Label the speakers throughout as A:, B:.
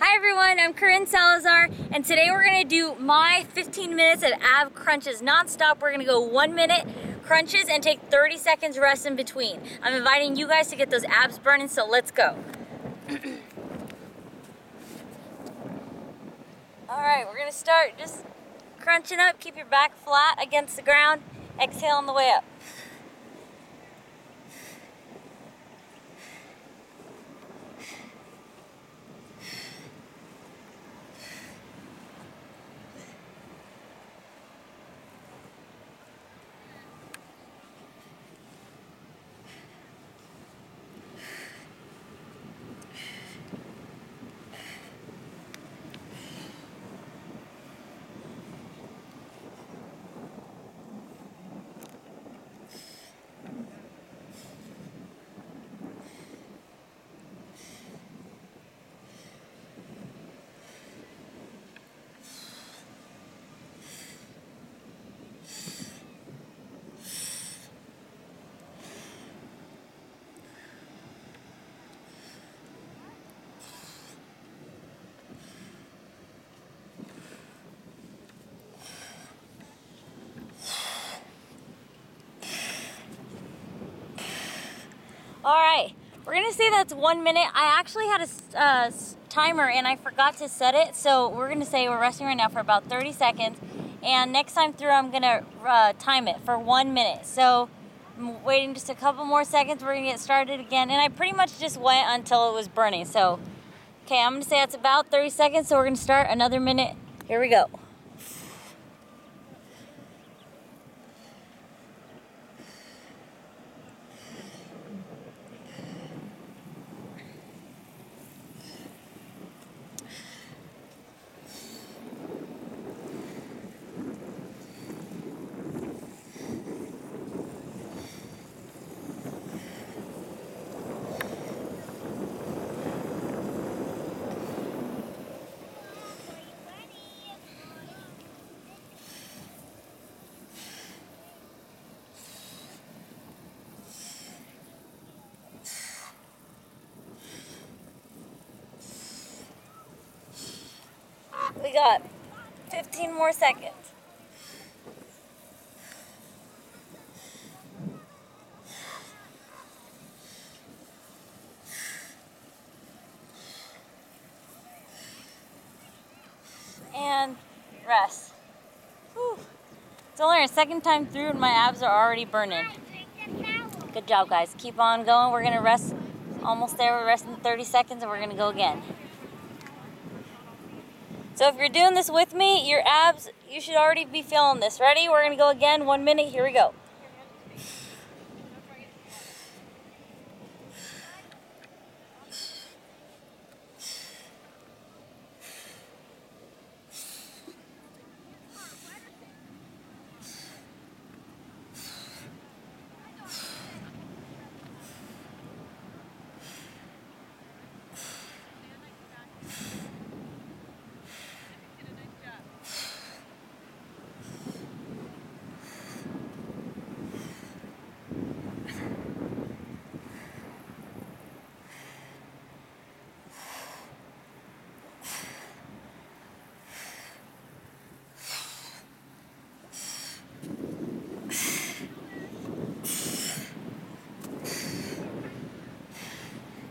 A: Hi everyone, I'm Coryn Salazar, and today we're gonna do my 15 minutes of ab crunches non-stop. We're gonna go 1 minute crunches and take 30 seconds rest in between. I'm inviting you guys to get those abs burning, so let's go. All right, we're gonna start just crunching up. Keep your back flat against the ground. Exhale on the way up. All right, we're gonna say that's 1 minute. I actually had a timer and I forgot to set it, so we're gonna say we're resting right now for about 30 seconds, and next time through I'm gonna time it for 1 minute. So I'm waiting just a couple more seconds, we're gonna get started again, and I pretty much just went until it was burning. So, okay, I'm gonna say that's about 30 seconds, so we're gonna start another minute. Here we go. We got 15 more seconds. And rest. Whew. It's only our second time through and my abs are already burning. Good job, guys. Keep on going. We're gonna rest almost there. We're resting 30 seconds and we're gonna go again. So if you're doing this with me, your abs, you should already be feeling this. Ready? We're gonna go again, 1 minute, here we go.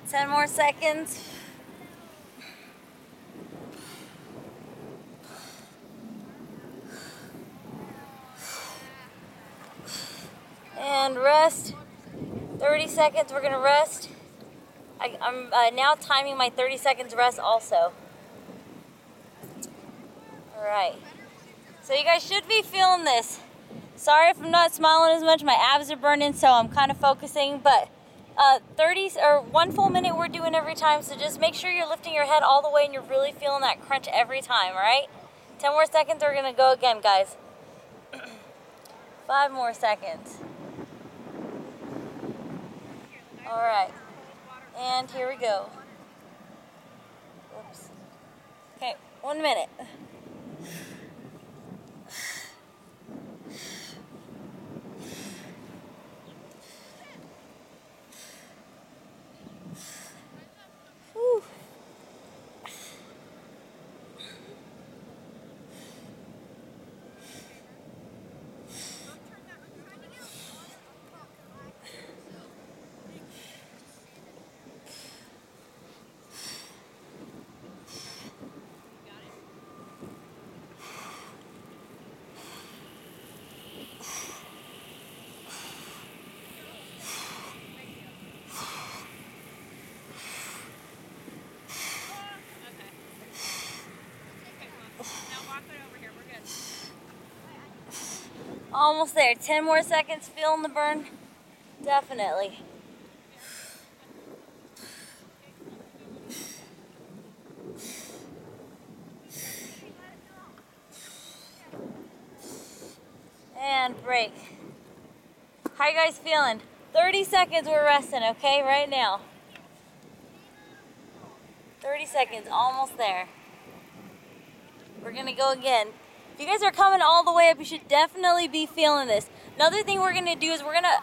A: Ten more seconds. And rest. 30 seconds, we're gonna rest. I'm now timing my 30 seconds rest also. All right. So you guys should be feeling this. Sorry if I'm not smiling as much, my abs are burning, so I'm kind of focusing, but 30 or 1 full minute we're doing every time, so just make sure you're lifting your head all the way and you're really feeling that crunch every time, all right? 10 more seconds, we're gonna go again, guys. 5 more seconds. All right, and here we go. Oops. Okay, 1 minute. Whew. Almost there. 10 more seconds. Feeling the burn? Definitely. And break. How you guys feeling? 30 seconds we're resting, okay? Right now. 30 seconds, almost there. We're gonna go again. If you guys are coming all the way up, you should definitely be feeling this. Another thing we're gonna do is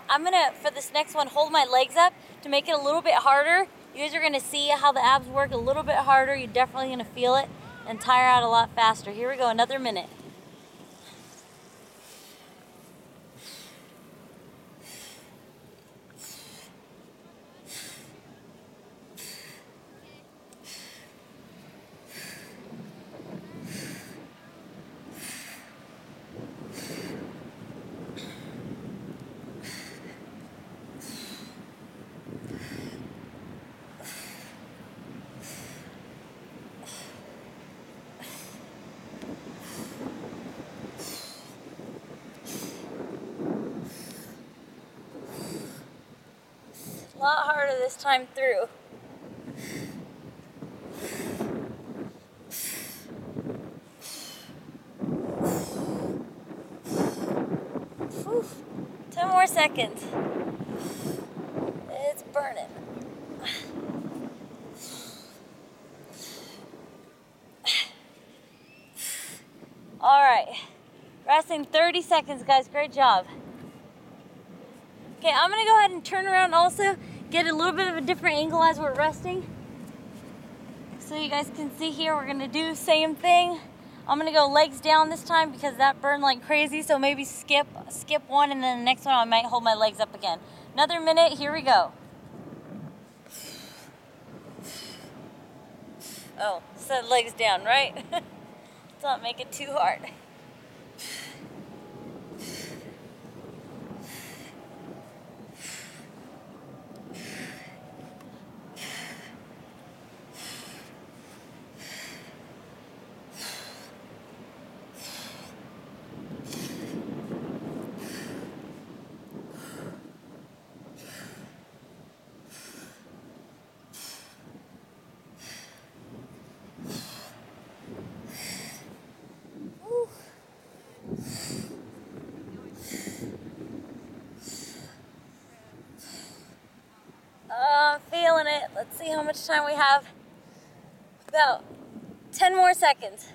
A: I'm gonna, for this next one, hold my legs up to make it a little bit harder. You guys are gonna see how the abs work a little bit harder. You're definitely gonna feel it and tire out a lot faster. Here we go, another minute. A lot harder this time through. Whew. 10 more seconds. It's burning. All right, resting 30 seconds, guys. Great job. Okay, I'm gonna go ahead and turn around also, get a little bit of a different angle as we're resting. So you guys can see here, we're gonna do the same thing. I'm gonna go legs down this time because that burned like crazy, so maybe skip one, and then the next one I might hold my legs up again. Another minute, here we go. Oh, said legs down, right? Let's not make it too hard. I'm feeling it. Let's see how much time we have. About 10 more seconds.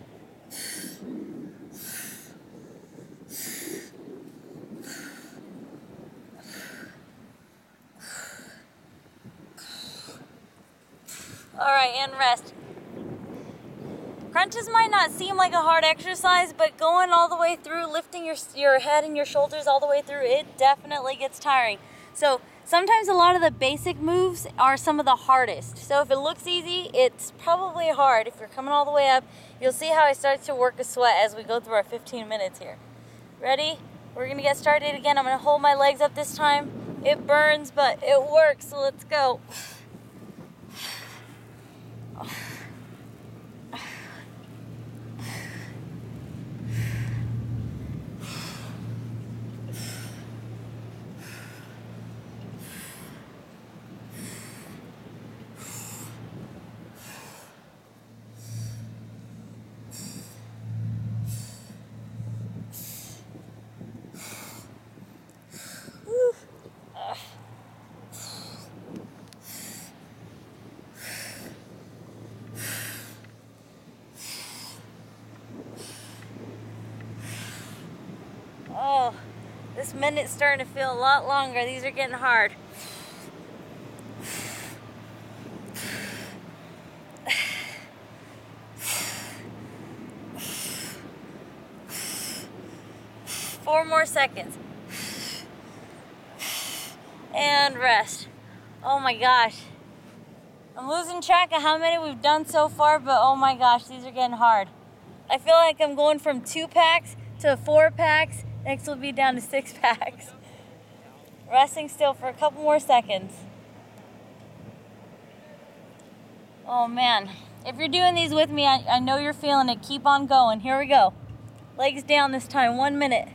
A: All right, and rest. Crunches might not seem like a hard exercise, but going all the way through, lifting your head and your shoulders all the way through, it definitely gets tiring. So sometimes a lot of the basic moves are some of the hardest. So if it looks easy, it's probably hard. If you're coming all the way up, you'll see how I start to work a sweat as we go through our 15 minutes here. Ready? We're gonna get started again. I'm gonna hold my legs up this time. It burns, but it works, so let's go. Oh, this minute's starting to feel a lot longer. These are getting hard. Four more seconds. And rest. Oh my gosh. I'm losing track of how many we've done so far, but oh my gosh, these are getting hard. I feel like I'm going from 2 packs to 4 packs. Next will be down to 6 packs. Resting still for a couple more seconds. Oh man. If you're doing these with me, I know you're feeling it. Keep on going. Here we go. Legs down this time. 1 minute.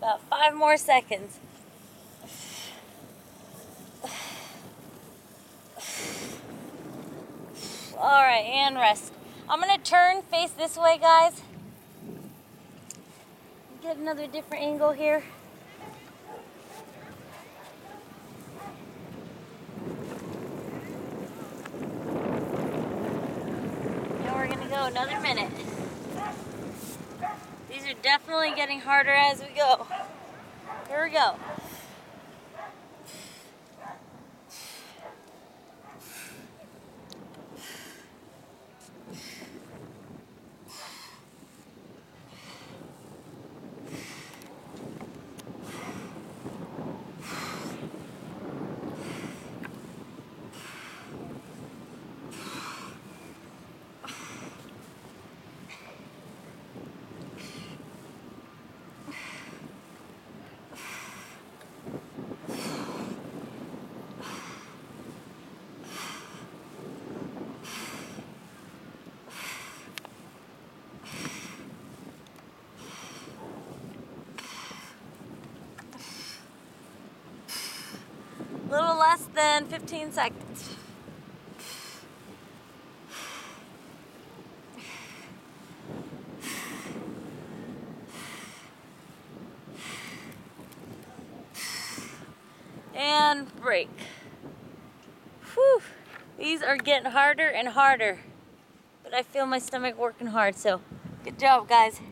A: About 5 more seconds. All right, and rest. I'm gonna turn, face this way, guys. Get another different angle here. And we're gonna go another minute. These are definitely getting harder as we go. Here we go. A little less than 15 seconds. And break. Whew. These are getting harder and harder, but I feel my stomach working hard, so good job, guys.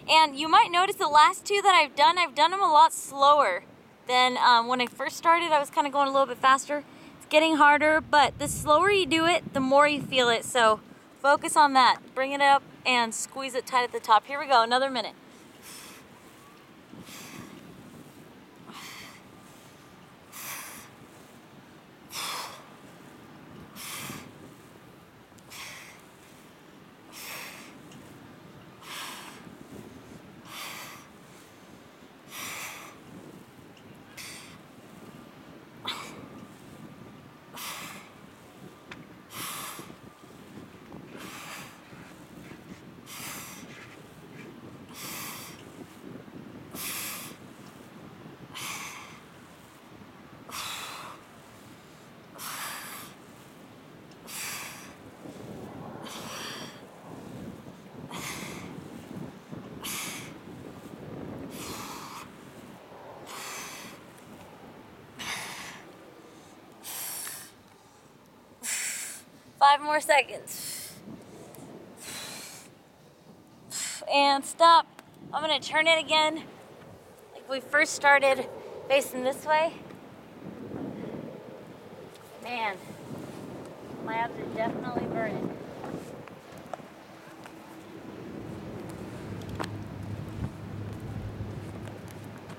A: And you might notice the last two that I've done them a lot slower than when I first started. I was kind of going a little bit faster. It's getting harder, but the slower you do it, the more you feel it, so focus on that. Bring it up and squeeze it tight at the top. Here we go, another minute. Five more seconds. And stop. I'm gonna turn it again, like we first started, facing this way. Man, my abs are definitely burning.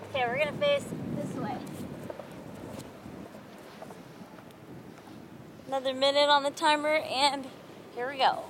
A: Okay, we're gonna face this way. Another minute on the timer, and here we go.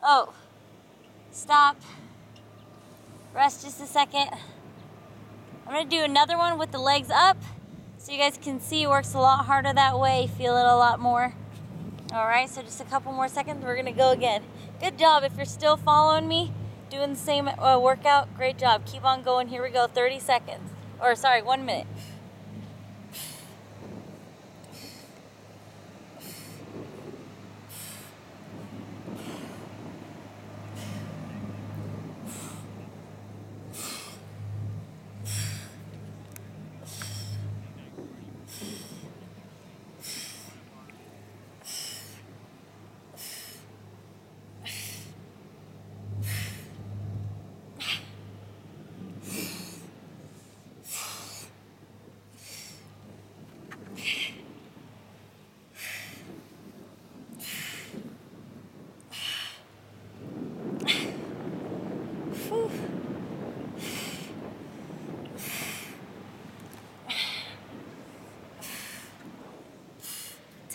A: Oh, stop, rest just a second. I'm gonna do another one with the legs up so you guys can see it works a lot harder that way, feel it a lot more. All right, so just a couple more seconds, we're gonna go again. Good job. If you're still following me, doing the same workout, great job. Keep on going. Here we go, 30 seconds. Or sorry, 1 minute.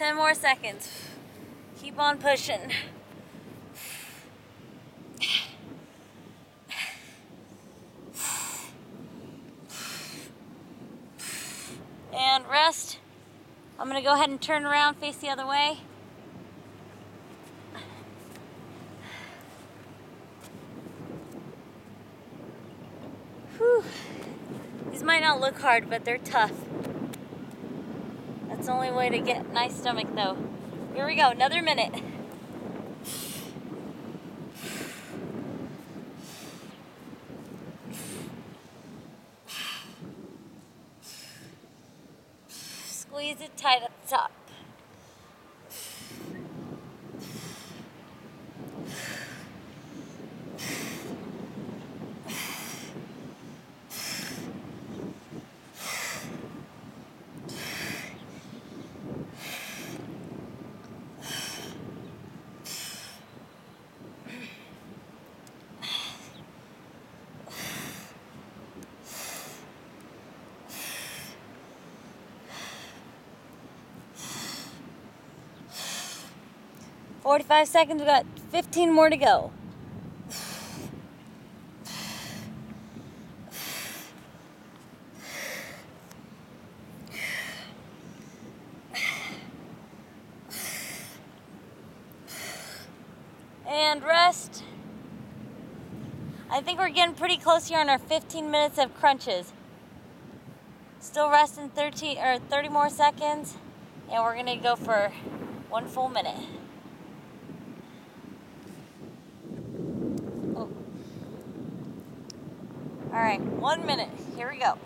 A: 10 more seconds. Keep on pushing. And rest. I'm gonna go ahead and turn around, face the other way. Whew. These might not look hard, but they're tough. That's the only way to get nice stomach though. Here we go, another minute. Squeeze it tight at the top. "45 seconds, we got 15 more to go. And rest. I think we're getting pretty close here on our 15 minutes of crunches. Still resting 30 more seconds, and we're gonna go for 1 full minute. All right, 1 minute, here we go.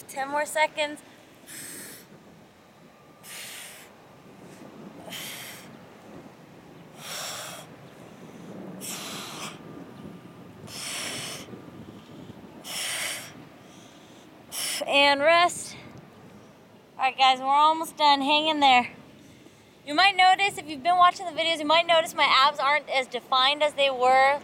A: Ten more seconds. And rest. All right, guys, we're almost done. Hang in there. You might notice, if you've been watching the videos, you might notice my abs aren't as defined as they were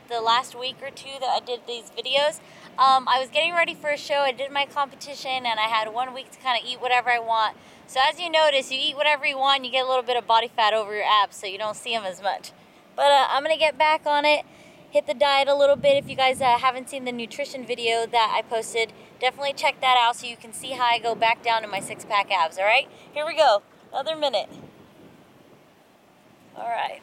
A: the last week or two that I did these videos. I was getting ready for a show. I did my competition, and I had 1 week to kind of eat whatever I want. So as you notice, you eat whatever you want, you get a little bit of body fat over your abs, so you don't see them as much. But I'm gonna get back on it, hit the diet a little bit. If you guys haven't seen the nutrition video that I posted, definitely check that out so you can see how I go back down to my six-pack abs, all right? Here we go, another minute. All right.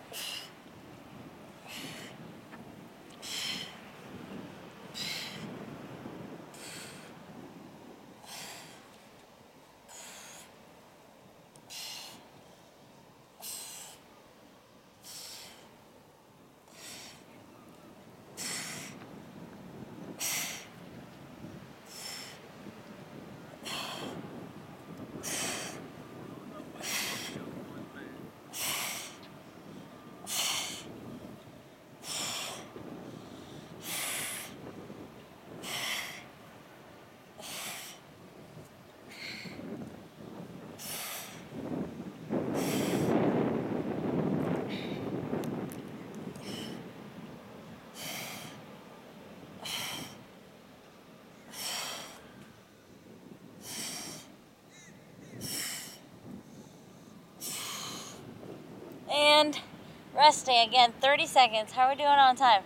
A: And resting again, 30 seconds. How are we doing on time?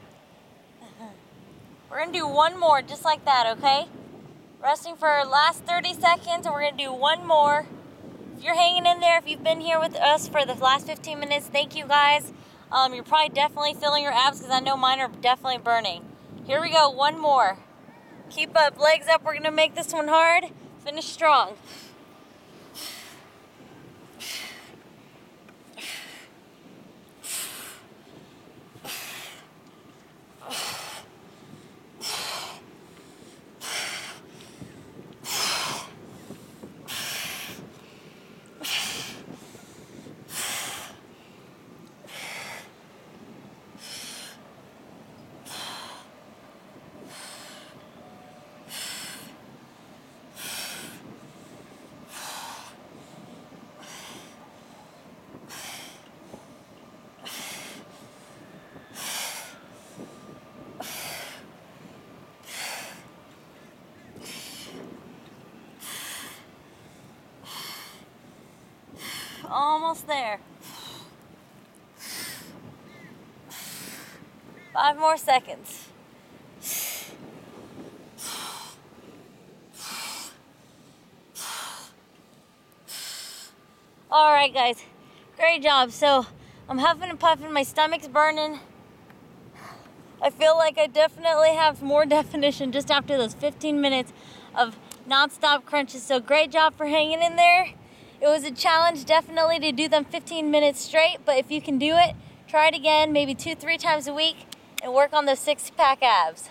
A: We're gonna do one more just like that, okay? Resting for our last 30 seconds, and we're gonna do one more. If you're hanging in there, if you've been here with us for the last 15 minutes, thank you guys. You're probably definitely feeling your abs because I know mine are definitely burning. Here we go, one more. Keep up, legs up. We're gonna make this one hard. Finish strong. Almost there. 5 more seconds. All right, guys, great job. So I'm huffing and puffing, my stomach's burning. I feel like I definitely have more definition just after those 15 minutes of non-stop crunches. So great job for hanging in there. It was a challenge definitely to do them 15 minutes straight, but if you can do it, try it again, maybe 2-3 times a week, and work on those 6-pack abs.